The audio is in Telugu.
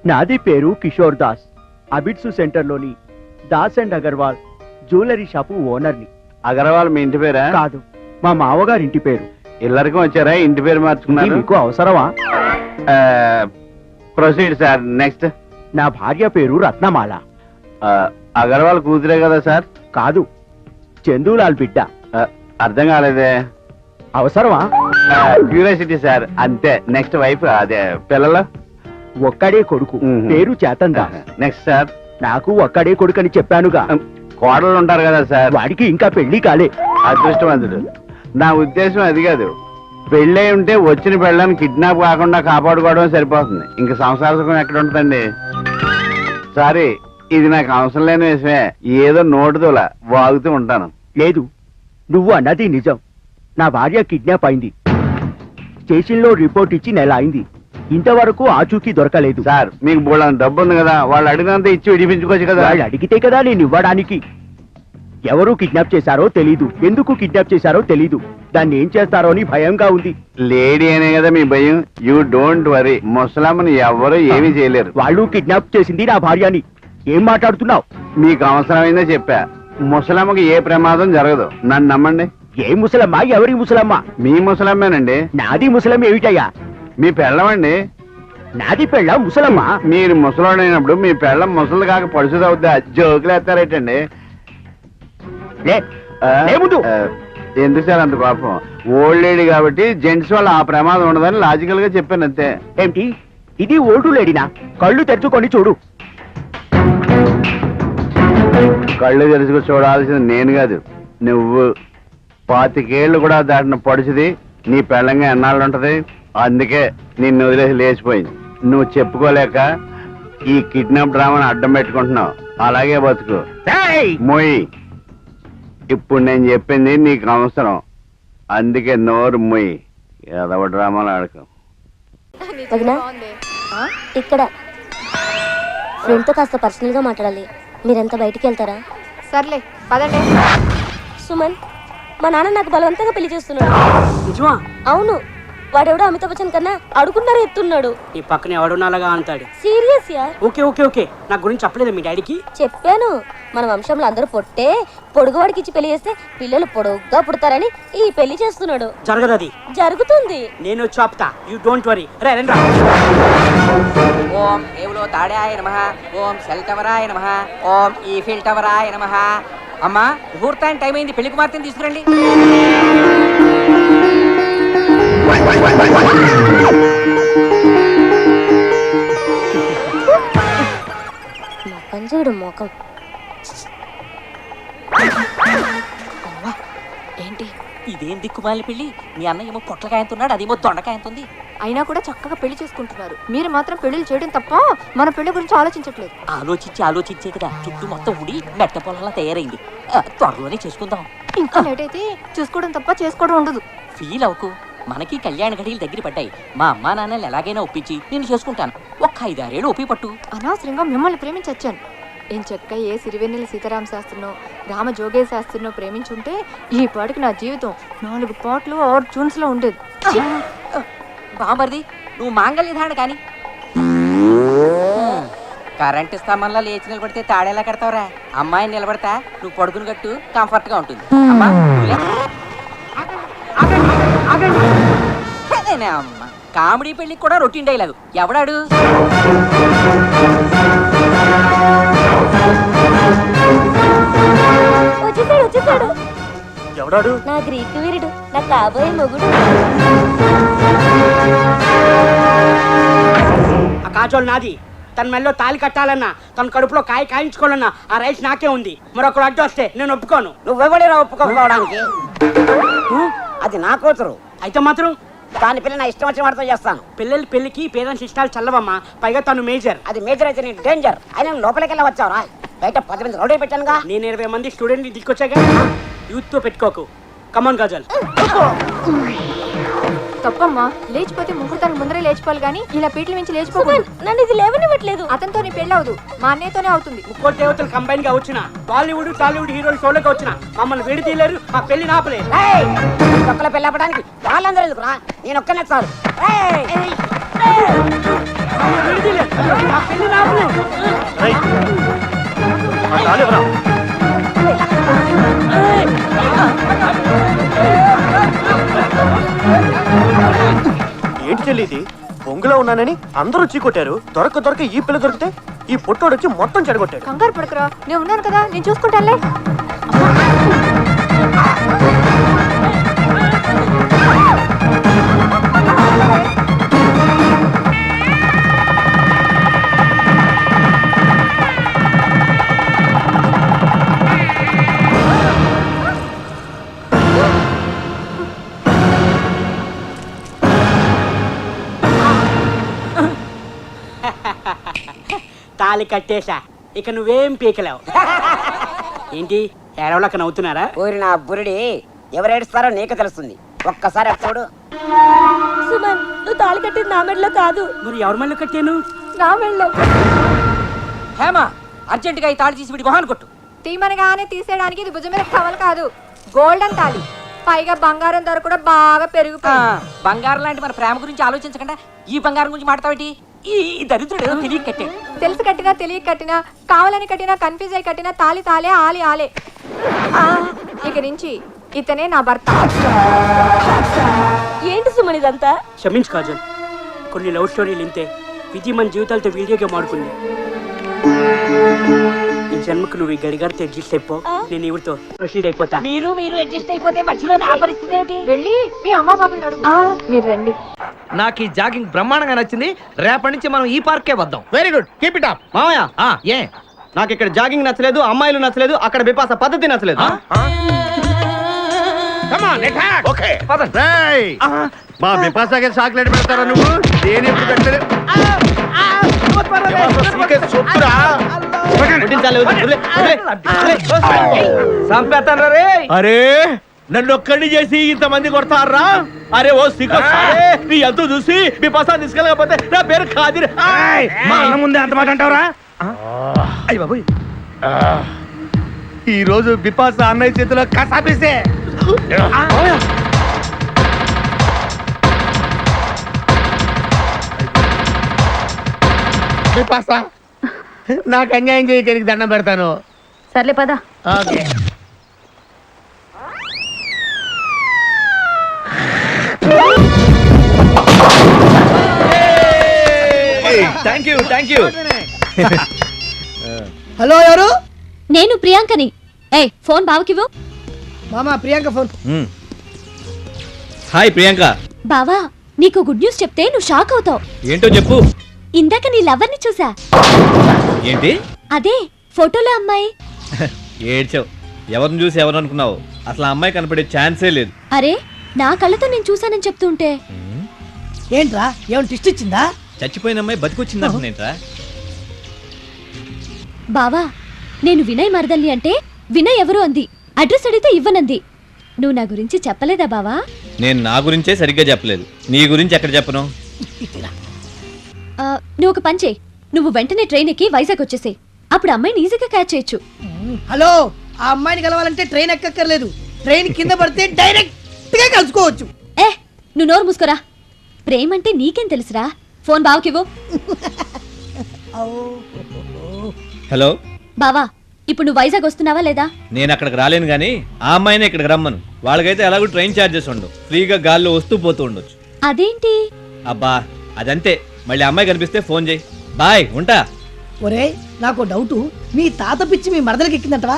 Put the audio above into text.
నాది పేరు కిషోర్ దాస్. అబిడ్సు సెంటర్లోని Das and Agarwal jewellery shop ఓనర్ని. అగర్వాల్ మీ ఇంటి పేరా? కాదు, మా మామగారి ఇంటి పేరు. ఇల్లరికం వచ్చారా? ఇంటి పేరు ఇది మార్చుకున్నారు? మీకు అవసరమా? Proceed sir. నెక్స్ట్. నా భార్య పేరు రత్నమాల. అగర్వాల్ కూతురే కదా సార్? కాదు, చందూలాల్ బిడ్డ. అర్థం కాలేదే. అవసరమా? క్యూరియాసిటీ సార్, అంతే. నెక్స్ట్ వైఫ్, అదే పిల్లలు? ఒక్కడే కొడుకు, పేరు చేతన్ దాస్. Next sir. నాకు ఒక్కడే కొడుకని చెప్పానుగా. కోడలు ఉంటారు కదా సార్? వాడికి ఇంకా పెళ్లి కాలే. అదృష్టవంతుడు. నా ఉద్దేశం అది కాదు. పెళ్ళై ఉంటే వచ్చిన పెళ్ళని కిడ్నాప్ కాకుండా కాపాడుకోవడం సరిపోతుంది. ఇంకా సంసార సుఖం ఎక్కడ ఉంటుందండి? సారీ, ఇది నాకు అవసరం లేని విషయమే. ఏదో నోటుదోలా వాగుతూ ఉంటాను. లేదు, నువ్వు అన్నది నిజం. నా భార్య కిడ్నాప్ అయింది. స్టేషన్లో రిపోర్ట్ ఇచ్చి నెల అయింది. ఇంతవరకు ఆచూకీ దొరకలేదు. సార్, మీకు బోళ్ళంత డబ్బు ఉంది కదా, వాళ్ళు అడిగినంత ఇచ్చి విడిపించుకోవచ్చు కదా. వాళ్ళు అడిగితే కదా నేను ఇవ్వడానికి. ఎవరు కిడ్నాప్ చేశారో తెలీదు, ఎందుకు కిడ్నాప్ చేశారో తెలీదు. దాన్ని ఏం చేస్తారో అని భయంగా ఉంది. లేడీ అనే కదా మీ భయం. యూ డోంట్ వరీ, ముసలామని ఎవరు ఏమీ చేయలేరు. వాళ్ళు కిడ్నాప్ చేసింది నా భార్యని. ఏం మాట్లాడుతున్నావు? మీకు అవసరమైందే చెప్పా. ముసలమ్మకి ఏ ప్రమాదం జరగదు, నన్ను నమ్మండి. ఏ ముసలమ్మ? ఎవరి ముసలమ్మ? మీ ముసలమ్మేనండి. నాది ముసలం ఏమిటయ్యా? మీ పెళ్ళమండి. నాది పెళ్ళ ముసలమ్మ. మీరు ముసలోడైనప్పుడు మీ పెళ్ళం ముసలు కాక పడుచుదవుద్దా? జోకులు ఎత్తారేటండి. ముందు ఎందుకు సార్ అంత కోపం? ఓల్డ్ లేడీ కాబట్టి జెంట్స్ వల్ల ఆ ప్రమాదం ఉండదని లాజికల్ గా చెప్పాను, అంతే. ఏంటి ఇది? ఓల్డ్ లేడీనా? కళ్ళు తెరుచుకొని చూడు. కళ్ళు తెరుచుకు చూడాల్సింది నేను కాదు, నువ్వు. 25 ఏళ్ళు కూడా దాటిన పడుచుది నీ పెళ్ళంగా ఎన్నాళ్ళు ఉంటది? అందుకే నిన్ను వదిలేసి లేచిపోయింది. నువ్వు చెప్పుకోలేక ఈ కిడ్నాప్ డ్రామాను అడ్డం పెట్టుకుంటున్నావు. అలాగే బతుకు. మొయ్యి. ఇప్పుడు నేను చెప్పింది నీకు అవసరం, అందుకే నోరు మొయ్యి. ఏదవ డ్రామాలు ఆడకు. ఇక్కడ ఫ్రెండ్తో కాస్త పర్సనల్ గా మాట్లాడాలి. మీరంతా బయటికి వెళ్తారా? సర్లే పదండి. సుమన్, మా నాన్న నాకు బలవంతంగా పెళ్లి చేస్తున్నాడు. నిజమా? అవును, వాడెవడో అమితాబ్ బచ్చన్ కన్నా అడుగున్నారా ఎత్తున్నాడు. ఈ పక్కన ఎవడున్నాలాగా అంటాడు. Serious yeah? Okay okay okay, నా గురించి చెప్పలేదు మీ డాడీకి? చెప్పాను. మన వంశంలో అందరూ పొట్టే, పొడుగువాడికి ఇచ్చి పెళ్లి చేస్తే పిల్లలు పొడుగ్గా పుడతారని ఈ పెళ్లి చేస్తున్నాడు. జరగదు అది. జరుగుతుంది. నేను చెప్తా, యూ డోంట్ వరీ. రే రండి. ఓం ఏవులో తాడాయ నమః, ఓం సెల్ టవరాయ నమః, ఓం ఈఫిల్ టవరాయ నమః. అమ్మా, ముహూర్తానికి టైం అయింది, పెళ్లి కుమార్తెని తీసుకురండి. పంజుడు మోకం. ఏంటి ఇదేం దిక్కుమాలి పెళ్లి? మీ అన్న ఏమో పొట్లకాయంతున్నాడు, అదేమో దొండకాయంతుంది. అయినా కూడా చక్కగా పెళ్లి చేసుకుంటున్నారు. మీరు మాత్రం పెళ్లిళ్ళు చేయడం తప్ప మన పెళ్లి గురించి ఆలోచించట్లేదు. ఆలోచించే కదా చుట్టూ మొత్తం ఉడి మెట్ట పొలంలా తయారైంది. త్వరలోనే చేసుకుందాం. ఇంకా లేట్ అయితే చూసుకోవడం తప్ప చేసుకోవడం ఉండదు. ఫీల్ అవ్వకు, మనకి కళ్యాణ గడియలు దగ్గర పడ్డాయి. మా అమ్మా నాన్నలు ఎలాగైనా ఒప్పించి నేను చేసుకుంటాను. ఒక్క 5-6 ఏళ్ళు ఒప్పి పట్టు. అనవసరంగా మిమ్మల్ని ప్రేమించొచ్చాను. ఏం చెక్క ఏ సిరివెన్నెల సీతారామ శాస్త్రినో రామ జోగే శాస్త్రినో ప్రేమించుంటే ఈ పాటికి నా జీవితం 4 పాటలు 6 ట్యూన్స్ లో ఉండేది. బామర్ది, నువ్వు మాంగళ్య ధారణ కానీ కరెంటు స్తంభంలో లేచి నిలబడితే తాడేలా కడతావురా? అమ్మాయిని నిలబడతా, నువ్వు పడుకుని కట్టు, కంఫర్ట్ గా ఉంటుంది. అమ్మా అమ్మ, కామెడీ పెళ్లికి కూడా రొటీన్ డైలాగు. ఎవడాడు? వచ్చేసాడు. ఎవడాడు? నా గ్రీకు వీరుడు, నా కాబోయే మొగుడు. ఆ కాజోలు నాది. తన మెల్లో తాలి కట్టాలన్నా, తన కడుపులో కాయించుకోవాలన్నా ఆ రైట్స్ నాకే ఉంది. మరొకరు అడ్డు వస్తే నేను ఒప్పుకోను. నువ్వెవడేరా ఒప్పుకోకపోవడానికి? అది నా కూతురు. అయితే మాత్రం దాని పిల్ల నా ఇష్టం వచ్చిన వాడితో చేస్తాను. పిల్లల పెళ్లికి పేరెంట్స్ ఇష్టాలు చల్లవమ్మా. పైగా తను మేజర్. అది మేజర్ అయితే నీకు డేంజర్. అయినా లోపలికి వెళ్ళి వచ్చావురా? బయట 10 మంది రౌడీ పెట్టానుగా. నేను 20 మంది స్టూడెంట్ తీసుకొచ్చాగా. యూత్ తో పెట్టుకోకు. కమాన్ గజల్. తప్పమ్మా, లేచిపోతే ముహూర్తానికి ముందరే లేచిపోవాలి కానీ ఇలా పీటల నుంచి లేచిపోకూడదు. నన్ను ఇది లేవనివ్వట్లేదు. అతనితో నీ పెళ్ళి అవదు, మా అన్నయ్యతోనే అవుతుంది. ముక్కోటి దేవతలు కంబైన్ గా వచ్చిన బాలీవుడ్ టాలీవుడ్ హీరోలు షోలోకి వచ్చిన మమ్మల్ని విడతీయలేరు, మా పెళ్లి నాపలేరు. ఒక్కల పెళ్ళి అవ్వడానికి వాళ్ళందరూ ఎందుకురా? నేను ఒక్కనే చాలు. విడతీయలేరు. మా పెళ్లి చెల్లిది బొంగులో ఉన్నానని అందరూ చీకొట్టారు. దొరక ఈ పిల్ల దొరికితే ఈ పొట్టోడు వచ్చి మొత్తం చెడగొట్టాడు. కంగారు పడకరా, నేను ఉన్నాను కదా, నేను చూసుకుంటానులే. తాళి కట్టేశా, ఇక నువ్వేం పీకలేవు. ఏంటి ఏడవలక నవ్వుతున్నారా? ఊరి నా బురుడి ఎవరేడుస్తారో నీకు తెలుస్తుంది. ఒక్కసారి అప్పుడు సుమన్, నువ్వు తాళి కట్టింది నా మెడలో కాదు. మరి ఎవరి మళ్ళీ కట్టాను? నా వెళ్ళవు. హేమ, అర్జెంటుగా ఈ తాళి తీసి వీడి మొహాన్ని కొట్టు. తీమనగానే తీసేయడానికి ఇది భుజం మీద కవలు కాదు, గోల్డెన్ తాళి. పైగా బంగారం ధర కూడా బాగా పెరిగిపోయింది. బంగారం లాంటి మన ప్రేమ గురించి ఆలోచించకుండా ఈ బంగారం గురించి మాట్లాడేటి? ఈ దరిద్రుడు ఏదో తెలియక కట్టాడు. తెలిసి కట్టినా తెలియక కట్టినా, కావాలని కట్టినా, కన్ఫ్యూజ్ అయి కట్టినా, తాళి తాలే, ఆలి ఆలే. ఇక నుంచి ఇతనే నా భర్త. ఏంటి సుమన్ ఇదంతా? క్షమించు కాజల్, కొన్ని లవ్ స్టోరీలు ఇంతే. విధి మన జీవితాలతో వీడియో గేమ్ ఆడుకుంది. ఈ జన్మకు నువ్వు ఈ గడిగారితో అడ్జస్ట్ అయిపో, నేను ఇవిడితో ప్రొసీడ్ అయిపోతా. మీరు అడ్జస్ట్ అయిపోతే మధ్యలో నా పరిస్థితి ఏంటి? వెళ్ళి మీ అమ్మ బాబుని అడుగు. మీరు రండి. నాకు ఈ జాగింగ్ బ్రహ్మాండంగా నచ్చింది. రేపటి నుంచి మనం ఈ పార్కే వద్దాం. Very good, keep it up. మామయ్య ఏ నాకు ఇక్కడ జాగింగ్ నచ్చలేదు, అమ్మాయిలు నచ్చలేదు, అక్కడ బిపాస పద్ధతి నచ్చలేదు. ఓకే మా బిపాసాకి చాక్లెట్ పెడతారా నువ్వు? నేను ఎప్పుడు పెట్టలేదు. సంపేతాను రే. అరే నన్ను ఒక్కడిని చేసి ఇంతమంది కొడతారా? అరే ఓ సిగ్గు, నీ ఎంతో చూసి బిపాసా తీసుకెళ్ళకపోతే నా పేరు ఖాదిర్. మా అన్న ముందే అంత మాట అంటావురా? అయ్య బాబోయ్, ఈ రోజు బిపాస అన్నయ్య చేతిలో కసాపిస్తే బిపాస నాకు అన్యాయం చేయడానికి దండం పెడతాను. సర్లే పదా. Okay thank you. హలో, ఎవరు? నేను ప్రియాంకని. ఫోన్ బావకివ్వు. మామా, ప్రియాంక ఫోన్. హాయ్ ప్రియాంక. బావా, నీకు గుడ్ న్యూస్ చెప్తే నువ్వు షాక్ అవుతావు. ఏంటో చెప్పు. ఇందాక నీ లవర్ ని చూసా. ఏంటి? అదే ఫోటోలో అమ్మాయి. ఏడ్చావు. ఎవరిని చూసి ఎవరు అనుకున్నావు? అసలు ఆ అమ్మాయి కనపడే ఛాన్సే లేదు. అరే, నా కళ్ళతో నేను చూసానని చెప్తుంటే. ఏంట్రా, ఏమైనా ట్విస్ట్ ఇచ్చిందా? చచ్చిపోయిన అమ్మాయి బతికొచ్చిందంటున్నాంట్రా. బావా, నేను వినయ్ మరదల్ని అంటే వినయ్ ఎవరు అంది. అడ్రస్ అడిగితే ఇవ్వనంది. నువ్వు నా గురించి చెప్పలేదా బావా? నేను నా గురించే సరిగ్గా చెప్పలేదు. నీ గురించి ఎక్కడ చెప్పను? నువ్వు ఒక పని చేయి. నువ్వు వెంటనే ట్రైన్ ఎక్కి వైజాగ్ వచ్చేసేయ్. అప్పుడు అమ్మాయిని ఈజీగా క్యాచ్ చేయొచ్చు. హలో, ఆ అమ్మాయిని కలవాలంటే ట్రైన్ ఎక్కక్కర్లేదు. ట్రైన్ కింద పడితే డైరెక్ట్ గా కలుసుకోవచ్చు. నువ్వు నోరు మూసుకోరా. ప్రేమంటే నీకేం తెలుసురా? ఫోన్ బావకివ్వు. హలో బావా, ఇప్పుడు నువ్వు వైజాగ్ వస్తున్నావా లేదా? నేను అక్కడికి రాలేను కానీ ఆ అమ్మాయిని ఇక్కడికి రమ్మను. వాళ్ళకైతే ఎలాగో ట్రైన్ ఛార్జెస్ ఉండవు. ఫ్రీగా గాల్లో వస్తూ పోతూ ఉండొచ్చు. అదేంటి? అబ్బా అదంతే. మళ్ళీ అమ్మాయి కనిపిస్తే ఫోన్ చేయి. బాయ్, ఉంటా. ఒరే, నాకు డౌట్. మీ తాత పిచ్చి మీ మరదలకి ఎక్కిందంటవా?